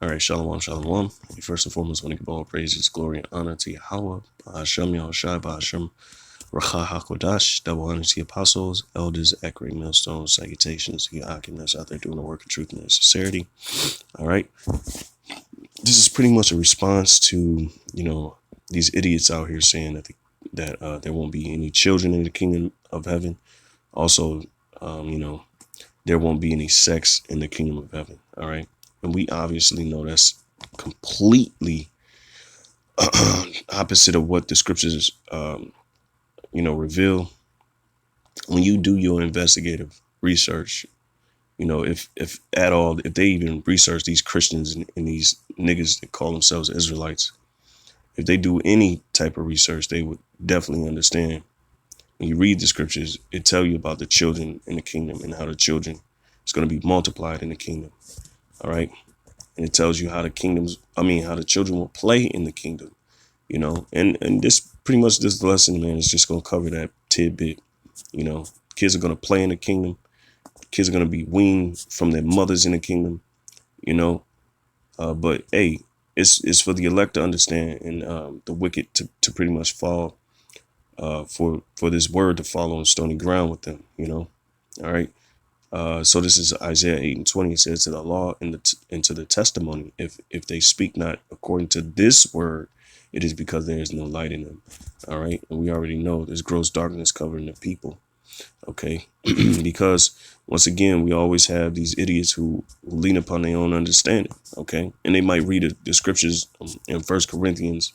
All right, shalom, shalom. First and foremost, I want to give all praises, glory, and honor to Yahweh, Hashem, Yahushai, Hashem, Racha HaKodash, double honor to the apostles, elders, accurate millstones, salutations to your occupants out there doing the work of truth and sincerity. All right. This is pretty much a response to, these idiots out here saying that there won't be any children in the kingdom of heaven. Also, there won't be any sex in the kingdom of heaven. All right. And we obviously know that's completely opposite of what the scriptures, reveal. When you do your investigative research, if at all, if they even research these Christians and these niggas that call themselves Israelites, if they do any type of research, they would definitely understand. When you read the scriptures, it tell you about the children in the kingdom and how the children is going to be multiplied in the kingdom. All right. And it tells you how the children will play in the kingdom, and this pretty much this lesson, man, is just going to cover that tidbit. Kids are going to play in the kingdom. Kids are going to be weaned from their mothers in the kingdom, but hey, it's for the elect to understand and the wicked to pretty much fall for this word to fall on stony ground with them, all right. So this is Isaiah 8:20. It says, to the law and to the testimony, if they speak not according to this word, it is because there is no light in them. All right. And we already know there's gross darkness covering the people. OK, because once again, we always have these idiots who lean upon their own understanding. OK, and they might read the scriptures in 1 Corinthians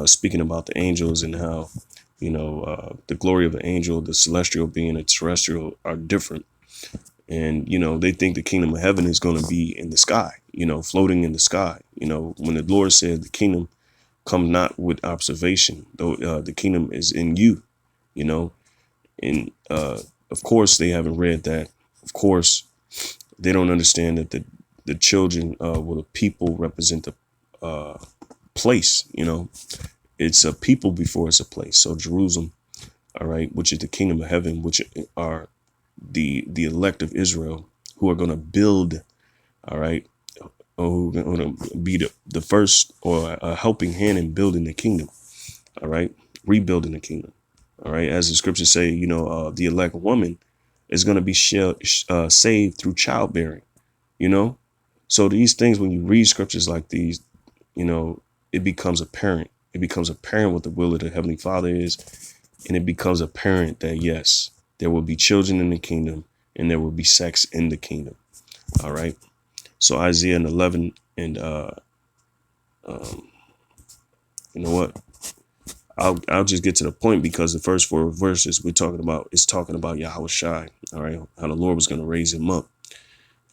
speaking about the angels and how, the glory of an angel, the celestial being, and terrestrial are different. And, they think the kingdom of heaven is going to be in the sky, floating in the sky. When the Lord said the kingdom come not with observation, though the kingdom is in you, and of course, they haven't read that. Of course, they don't understand that the children, the people represent the place, it's a people before it's a place. So Jerusalem, all right, which is the kingdom of heaven, which are the elect of Israel who are going to build, all right, or who are going to be the first or a helping hand in building the kingdom, all right, rebuilding the kingdom, all right. As the scriptures say, the elect woman is going to be saved through childbearing, So these things, when you read scriptures like these, it becomes apparent. It becomes apparent what the will of the Heavenly Father is. And it becomes apparent that, yes, there will be children in the kingdom and there will be sex in the kingdom. All right. So Isaiah 11 and you know what? I'll just get to the point, because the first 4 verses we're talking about is talking about Yahushai. All right. How the Lord was going to raise him up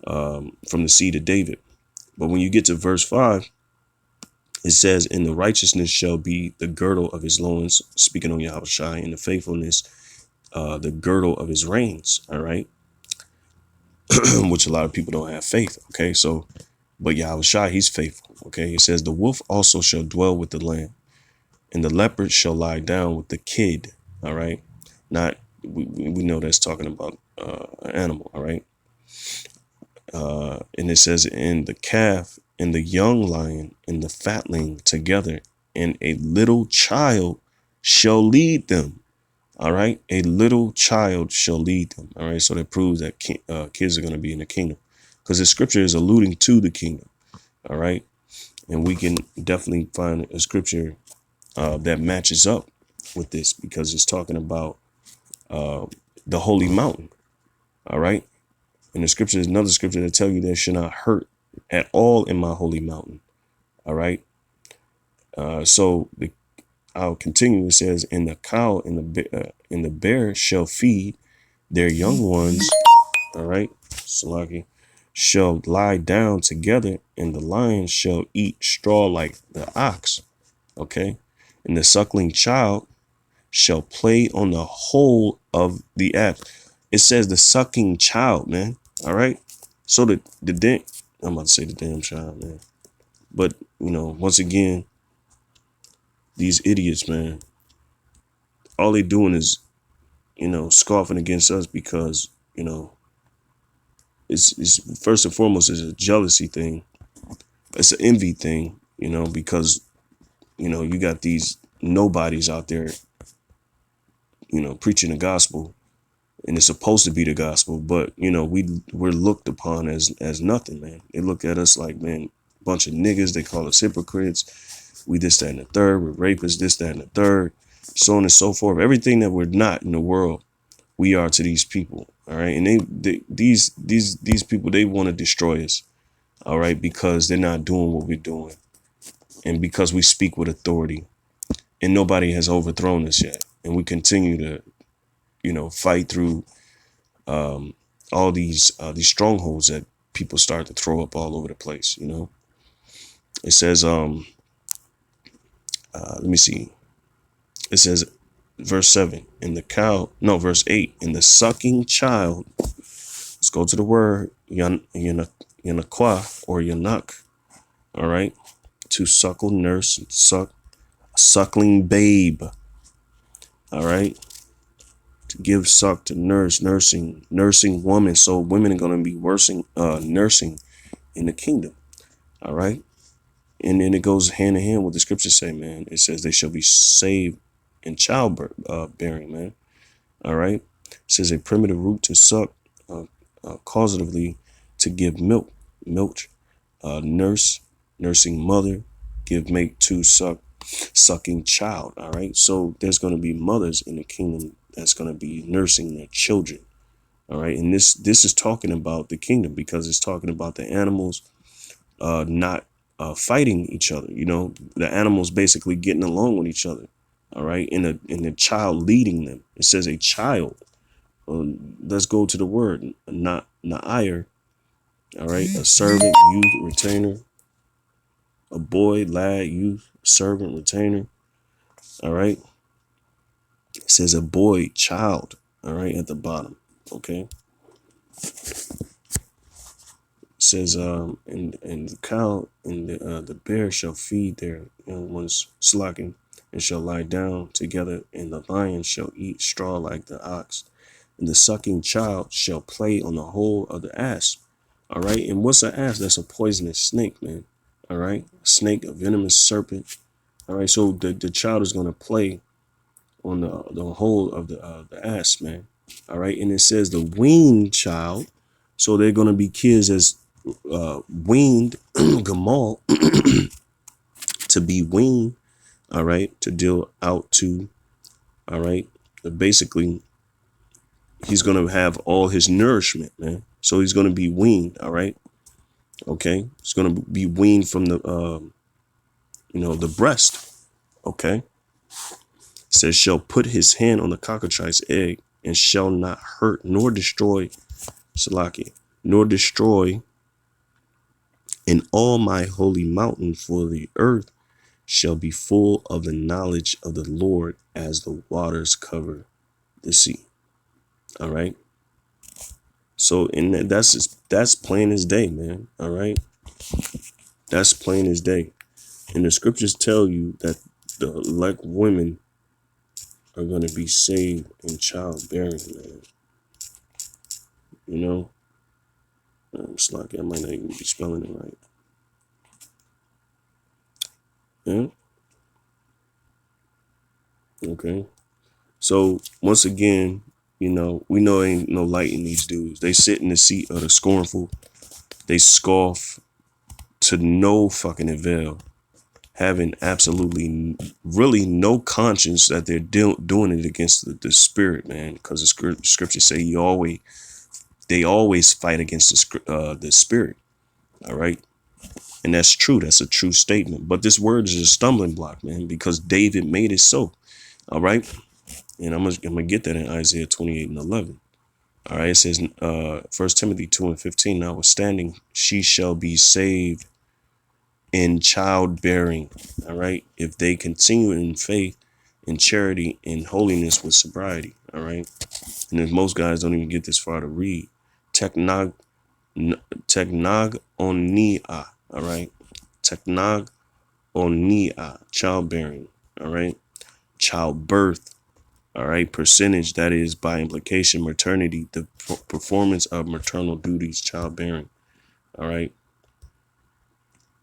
from the seed of David. But when you get to verse 5, it says, "In the righteousness shall be the girdle of his loins," speaking on Yahushai, "in the faithfulness, the girdle of his reins." All right. Which a lot of people don't have faith. OK, so but Yahushai, he's faithful. OK, it says, "The wolf also shall dwell with the lamb, and the leopard shall lie down with the kid." All right. Not we know that's talking about an animal. All right. And it says, "And the calf and the young lion and the fatling together, and a little child shall lead them." All right. A little child shall lead them. All right. So that proves that kids are going to be in the kingdom, because the scripture is alluding to the kingdom. All right. And we can definitely find a scripture that matches up with this, because it's talking about the holy mountain. All right. And the scripture is another scripture that tell you there should not hurt at all in my holy mountain. All right. So I'll continue. It says, "And the cow and the bear shall feed their young ones." All right. Salaki, "shall lie down together, and the lion shall eat straw like the ox." Okay. "And the suckling child shall play on the hole of the ass." It says the sucking child, man. All right. So I'm about to say the damn child, man. But, once again, these idiots, man, all they doing is, scoffing against us because, it's first and foremost is a jealousy thing. it's an envy thing, you know, because, you know, you got these nobodies out there, you know, preaching the gospel, and it's supposed to be the gospel, but you know, we're looked upon as nothing, man. They look at us like, man, bunch of niggas. They call us hypocrites. We this, that, and the third. We're rapists, this, that, and the third, so on and so forth. Everything that we're not in the world, we are to these people. All right, and these people, they want to destroy us. All right, because they're not doing what we're doing, and because we speak with authority, and nobody has overthrown us yet, and we continue to, you know, fight through all these strongholds that people start to throw up all over the place. You know, it says, let me see. It says, verse 7, in the cow, no, verse 8, in the sucking child. Let's go to the word yanakwa or yanak. All right, to suckle, nurse, suck, suckling babe. All right, to give suck, to nurse, nursing woman. So women are going to be nursing in the kingdom. All right. And then it goes hand in hand with the scriptures say, man. It says they shall be saved in childbirth, bearing, man. All right. It says a primitive root to suck, causatively to give milk, nursing mother, give mate to sucking child. All right. So there's going to be mothers in the kingdom that's going to be nursing their children. All right. And this is talking about the kingdom, because it's talking about the animals not fighting each other. You know, the animals basically getting along with each other. All right. And the child leading them. It says a child. Let's go to the word, not na'ir. All right. A servant, youth, retainer. A boy, lad, youth, servant, retainer. All right. It says a boy, child. All right. At the bottom. Okay. Says and the cow and the bear shall feed their young ones slocking, and shall lie down together, and the lion shall eat straw like the ox, and the sucking child shall play on the hole of the asp. All right. And what's an asp? That's a poisonous snake, man. All right. A snake, a venomous serpent. All right. So the child is going to play on the hole of the asp, man. All right. And it says the weaned child. So they're going to be kids as weaned, Gamal, to be weaned, all right, to deal out to, all right, basically, he's going to have all his nourishment, man. So he's going to be weaned, all right, okay. He's going to be weaned from the, the breast, okay. It says, shall put his hand on the cockatrice egg, and shall not hurt nor destroy, Salaki, nor destroy in all my holy mountain, for the earth shall be full of the knowledge of the Lord as the waters cover the sea. All right. So that's plain as day, man. All right. That's plain as day. And the scriptures tell you that the elect women are going to be saved in childbearing, man. You know, it's like I might not even be spelling it right. Yeah. Okay. So once again, you know, we know ain't no light in these dudes. They sit in the seat of the scornful. They scoff to no fucking avail, having absolutely really no conscience that they're doing it against the spirit, man. Because the scriptures say they always fight against the spirit. All right. And that's true. That's a true statement. But this word is a stumbling block, man, because David made it so. All right. And I'm gonna get that in Isaiah 28:11. All right. It says, 1 Timothy 2:15, notwithstanding, she shall be saved in childbearing. All right. If they continue in faith, in charity, in holiness, with sobriety. All right. And then most guys don't even get this far to read. Technog onia. All right. Technog onia. Childbearing. All right. Childbirth. All right. Percentage, that is by implication, maternity, the performance of maternal duties, childbearing. All right.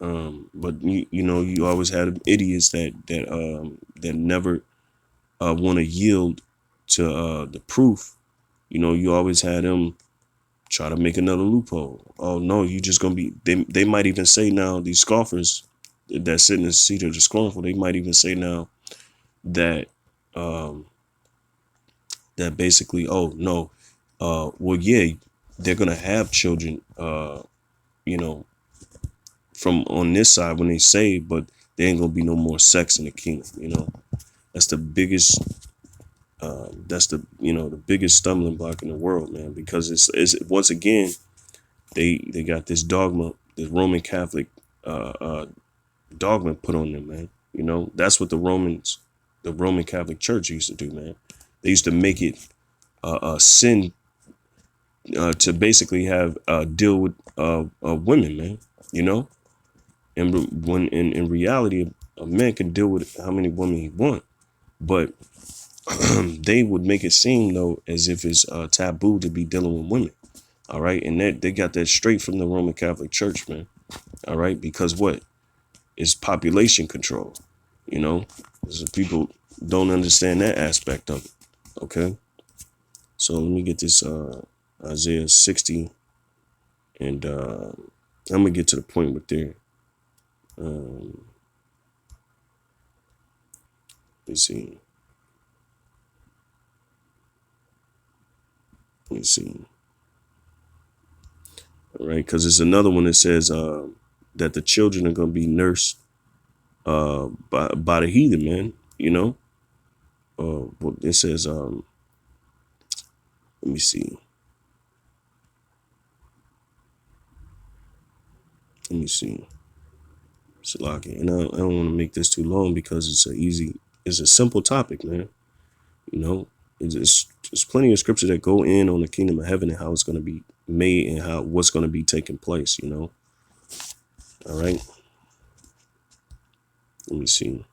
But you know, you always had idiots that never want to yield to the proof. You know, you always had them try to make another loophole. Oh no, you just gonna be. They might even say now, these scoffers that sit in the seat of the scornful, they might even say now that um, that basically, oh no, well yeah, they're gonna have children, you know, from on this side when they say, but there ain't gonna be no more sex in the kingdom. You know, that's the biggest. That's the the biggest stumbling block in the world, man. Because it's once again they got this dogma, this Roman Catholic dogma put on them, man. You know, that's what the Roman Catholic Church used to do, man. They used to make it a sin to basically have deal with women, man. You know, and when in reality, a man can deal with how many women he want, but they would make it seem though as if it's taboo to be dealing with women. All right, and that they got that straight from the Roman Catholic Church, man. All right, because what? It's population control. You know, so people don't understand that aspect of it. Okay, so let me get this Isaiah 60, and I'm gonna get to the point with there. Um, let's see. Let's see. All right, because there's another one that says that the children are gonna be nursed by the heathen, man. You know, well, it says let me see. Let me see. Salaki. And I don't want to make this too long because it's a simple topic, man. You know, there's plenty of scripture that go in on the kingdom of heaven and how it's going to be made and how what's going to be taking place, you know. All right. Let me see.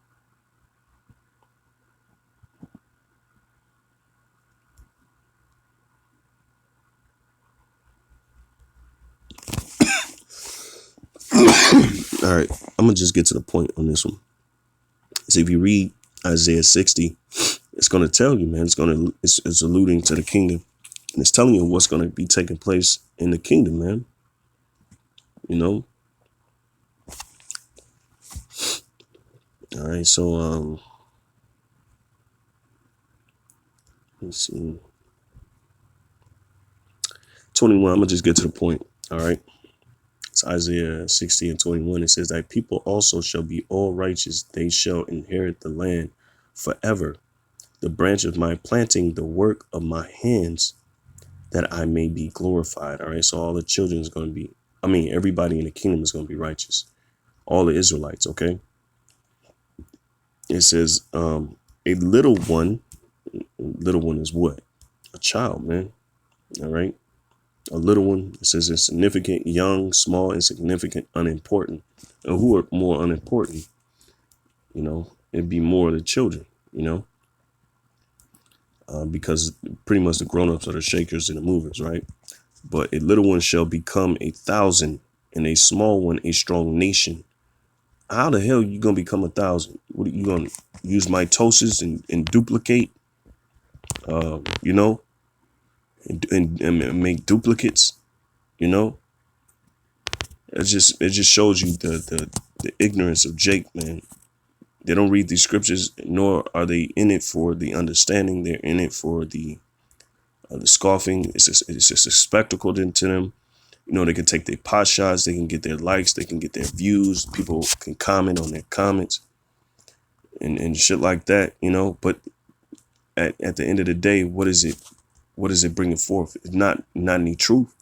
All right. I'm going to just get to the point on this one. So if you read Isaiah 60, it's going to tell you, man, it's alluding to the kingdom. And it's telling you what's going to be taking place in the kingdom, man. You know? All right. So, let's see. 21, I'm going to just get to the point. All right. It's Isaiah 60 and 21. It says, thy people also shall be all righteous. They shall inherit the land forever. The branch of my planting, the work of my hands, that I may be glorified. All right. So all the children is going to be, everybody in the kingdom is going to be righteous. All the Israelites. Okay. It says, a little one is what? A child, man. All right. A little one, it says insignificant, young, small, insignificant, unimportant. And who are more unimportant? You know, it'd be more of the children, you know, because pretty much the grown-ups are the shakers and the movers, right? But a little one shall become 1,000 and a small one a strong nation. How the hell you gonna become 1,000? What are you gonna use mitosis and duplicate? You know, and make duplicates, you know? It just shows you the ignorance of Jake, man. They don't read these scriptures, nor are they in it for the understanding. They're in it for the scoffing. It's just a spectacle to them. You know, they can take their pot shots, they can get their likes, they can get their views. People can comment on their comments and shit like that, you know. But at the end of the day, what is it? What is it bringing forth? It's not any truth.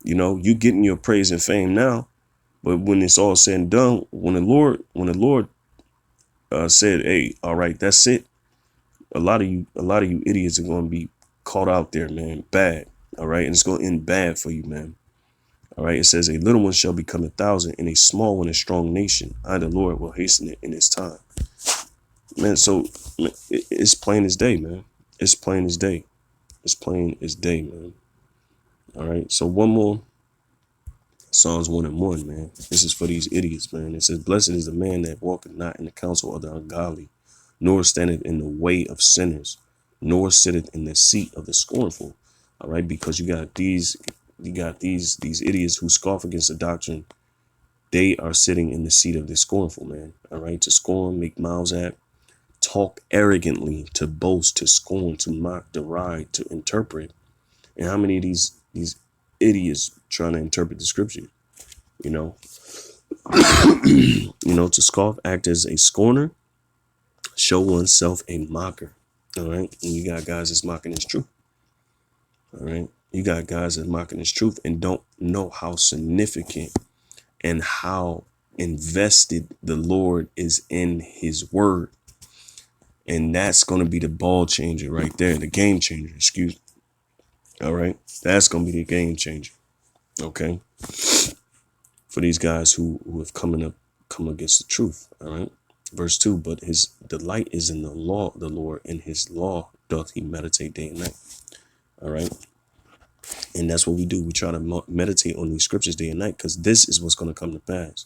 You know, you getting your praise and fame now, but when it's all said and done, when the Lord said, "Hey, all right, that's it," a lot of you idiots are going to be caught out there, man, bad. All right, and it's going to end bad for you, man. All right, it says, "A little one shall become 1,000, and a small one a strong nation. I, the Lord, will hasten it in its time." Man, so it's plain as day, man. It's plain as day. It's plain as day, man. All right, so one more. Psalms 1:1, man. This is for these idiots, man. It says, blessed is the man that walketh not in the counsel of the ungodly, nor standeth in the way of sinners, nor sitteth in the seat of the scornful. All right, because you got these idiots who scoff against the doctrine. They are sitting in the seat of the scornful, man. All right, to scorn, make mouths at, talk arrogantly, to boast, to scorn, to mock, deride, to interpret. And how many of these idiots trying to interpret the scripture? You know, to scoff, act as a scorner, show oneself a mocker. All right, and you got guys that's mocking his truth. All right, you got guys that mocking his truth and don't know how significant and how invested the Lord is in his word. And that's going to be the ball changer right there, the game changer, excuse me. All right, that's going to be the game changer. Okay, for these guys who have come against the truth. All right, verse 2, but his delight is in the law of the Lord, and his law doth he meditate day and night. All right, and that's what we do. We try to meditate on these scriptures day and night, because this is what's going to come to pass.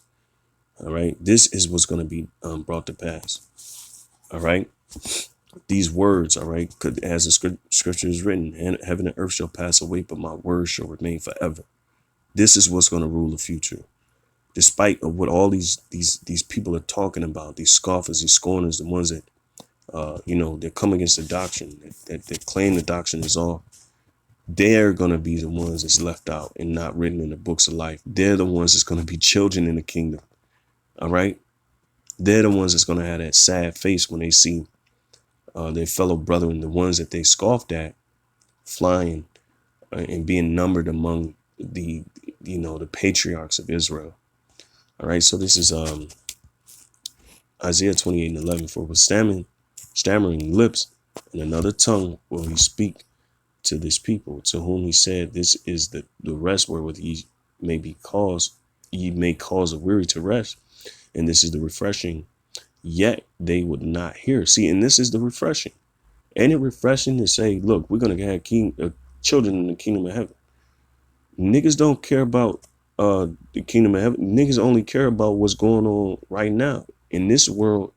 All right, this is what's going to be brought to pass. All right, these words, all right, as the scripture is written, and heaven and earth shall pass away, but my words shall remain forever. This is what's going to rule the future, despite of what all these people are talking about. These scoffers, these scorners, the ones that they come against the doctrine, that claim the doctrine is all. They're going to be the ones that's left out and not written in the books of life. They're the ones that's going to be children in the kingdom. All right. They're the ones that's going to have that sad face when they see their fellow brethren, the ones that they scoffed at, flying and being numbered among the patriarchs of Israel. All right. So this is Isaiah 28:11. For with stammering lips and another tongue will he speak to this people, to whom he said, this is the rest wherewith ye may cause a weary to rest, and this is the refreshing, yet they would not hear. See, and this is the refreshing. Ain't it refreshing to say, look, we're going to have children in the kingdom of heaven? Niggas don't care about the kingdom of heaven. Niggas only care about what's going on right now. And this world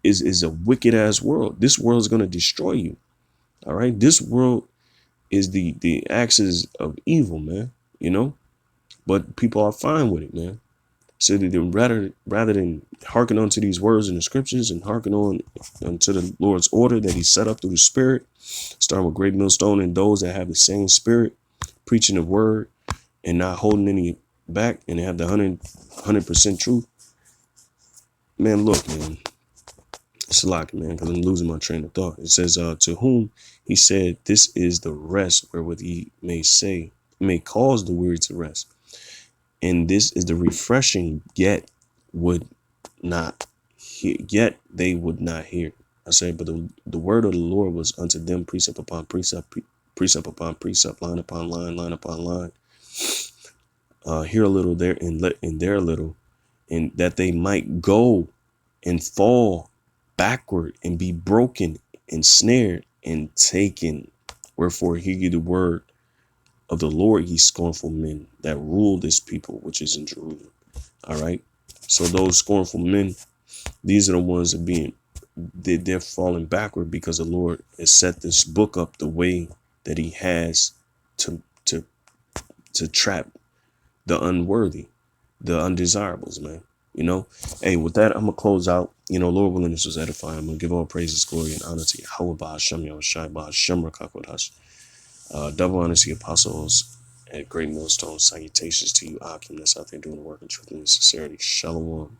is a wicked ass world. This world is going to destroy you. All right. This world is the axis of evil, man. But people are fine with it, man. So that rather than hearken onto these words in the scriptures and hearken on unto the Lord's order that he set up through the Spirit, starting with Great Millstone and those that have the same spirit, preaching the word and not holding any back, and have the 100% truth. Man, look, man. It's a lot, man, because I'm losing my train of thought. It says, to whom he said, this is the rest wherewith he may cause the weary to rest. And this is the refreshing, yet they would not hear. I say, but the word of the Lord was unto them precept upon precept, precept upon precept, line upon line, line upon line. Here a little, there and there a little, and that they might go and fall backward and be broken and snared and taken. Wherefore hear ye the word of the Lord, ye scornful men that rule this people which is in Jerusalem. All right. So those scornful men, these are the ones that they're falling backward, because the Lord has set this book up the way that he has to trap the unworthy, the undesirables, man. Hey, with that, I'm gonna close out. Lord willing, this was edifying. I'm gonna give all praises, glory, and honor to Yahweh Ba'Hashem Yahushai Ba'Hashem Rakakodash. Double honor to the apostles at Great Millstone. Salutations to you, Akim, that's out there doing the work in truth and sincerity. Shalom.